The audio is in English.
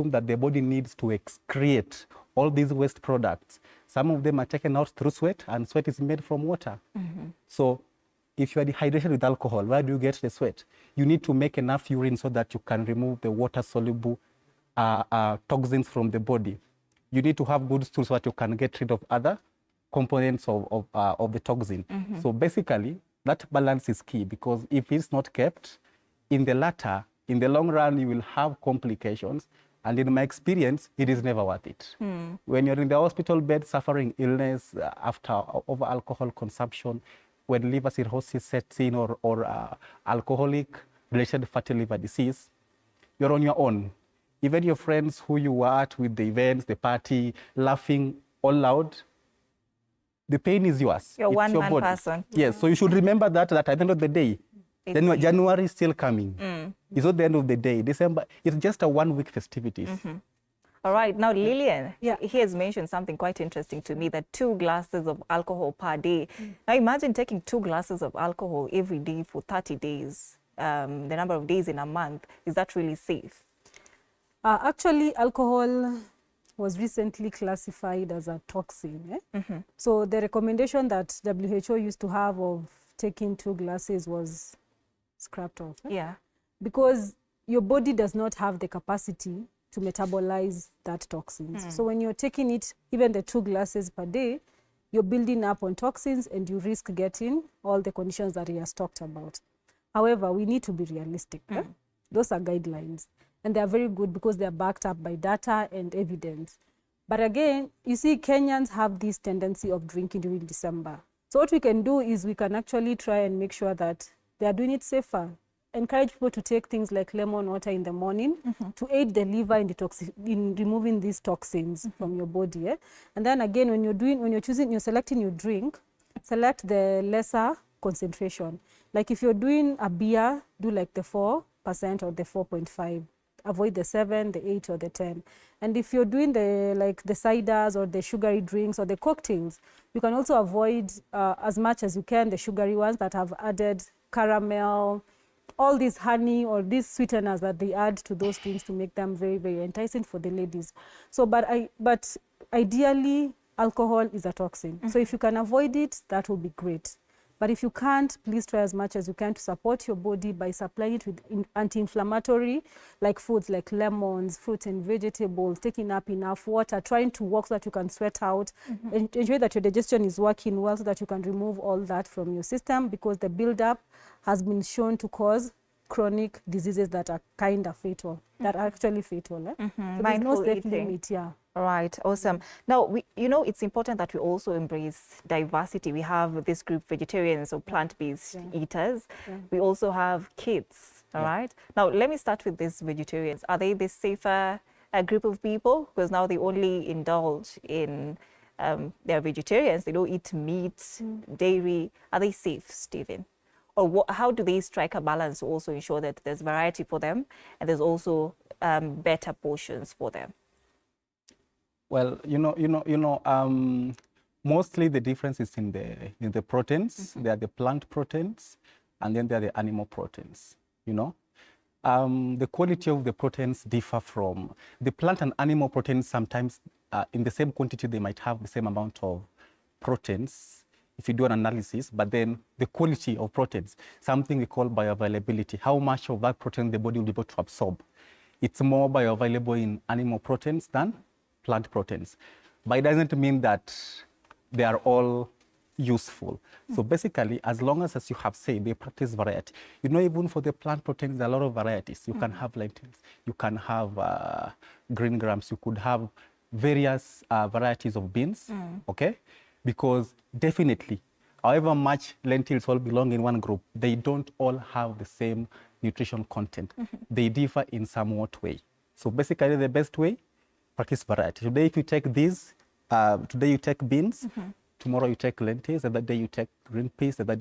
that the body needs to excrete all these waste products. Some of them are taken out through sweat, and sweat is made from water. So if you are dehydrated with alcohol, where do you get the sweat? You need to make enough urine so that you can remove the water-soluble toxins from the body. You need to have good stools so that you can get rid of other components of the toxin. So basically, that balance is key, because if it's not kept, in the long run, you will have complications. And in my experience, it is never worth it. When you're in the hospital bed suffering illness after over alcohol consumption, when liver cirrhosis sets in, or alcoholic-related fatty liver disease, you're on your own. Even your friends who you were at with the events, the party, laughing all loud, the pain is yours. You're one-man person. Yes, so you should remember that at the end of the day, then January is still coming. It's not the end of the day. December, it's just a one-week festivities. All right. Now, Lillian, he has mentioned something quite interesting to me, that 2 glasses of alcohol per day. Now, imagine taking 2 glasses of alcohol every day for 30 days, the number of days in a month. Is that really safe? Actually, alcohol was recently classified as a toxin. So the recommendation that WHO used to have of taking 2 glasses was scrapped off. Yeah. Because your body does not have the capacity to metabolize that toxins. So when you're taking it, even the 2 glasses per day, you're building up on toxins and you risk getting all the conditions that he has talked about. However, we need to be realistic. Those are guidelines. And they are very good because they are backed up by data and evidence. But again, you see, Kenyans have this tendency of drinking during December. So what we can do is we can actually try and make sure that they are doing it safer. Encourage people to take things like lemon water in the morning to aid the liver in removing these toxins from your body. And then again, when you're selecting your drink, select the lesser concentration. Like if you're doing a beer, do like the 4% or the 4.5. Avoid the 7, the 8, or the 10. And if you're doing the ciders or the sugary drinks or the cocktails, you can also avoid as much as you can the sugary ones that have added caramel, all these honey or these sweeteners that they add to those drinks to make them very, very enticing for the ladies. So, but ideally, alcohol is a toxin. So if you can avoid it, that will be great. But if you can't, please try as much as you can to support your body by supplying it with anti-inflammatory, like foods like lemons, fruits and vegetables, taking up enough water, trying to walk so that you can sweat out, and ensure that your digestion is working well so that you can remove all that from your system, because the buildup has been shown to cause chronic diseases that are kind of fatal, that are actually fatal. So there's no safe limit, Right, awesome. Now, it's important that we also embrace diversity. We have this group, vegetarians or plant-based eaters. We also have kids, all right? Now, let me start with these vegetarians. Are they the safer group of people? Because now they only indulge in, they're vegetarians. They don't eat meat, dairy. Are they safe, Stephen? Or how do they strike a balance to also ensure that there's variety for them and there's also better portions for them? Well, mostly the difference is in the proteins. There are the plant proteins, and then there are the animal proteins. The quality of the proteins differ from the plant and animal proteins. Sometimes in the same quantity, they might have the same amount of proteins if you do an analysis, but then the quality of proteins, something we call bioavailability, how much of that protein the body will be able to absorb. It's more bioavailable in animal proteins than plant proteins. But it doesn't mean that they are all useful. So basically, as long as you have said, they practice variety. Even for the plant proteins, there are a lot of varieties. You can have lentils, you can have green grams, you could have various varieties of beans, okay? Because definitely, however much lentils all belong in one group, they don't all have the same nutrition content. They differ in somewhat way. So basically, the best way, practice variety. Today, if you take these, today you take beans, tomorrow you take lentils, and that day you take green peas, and that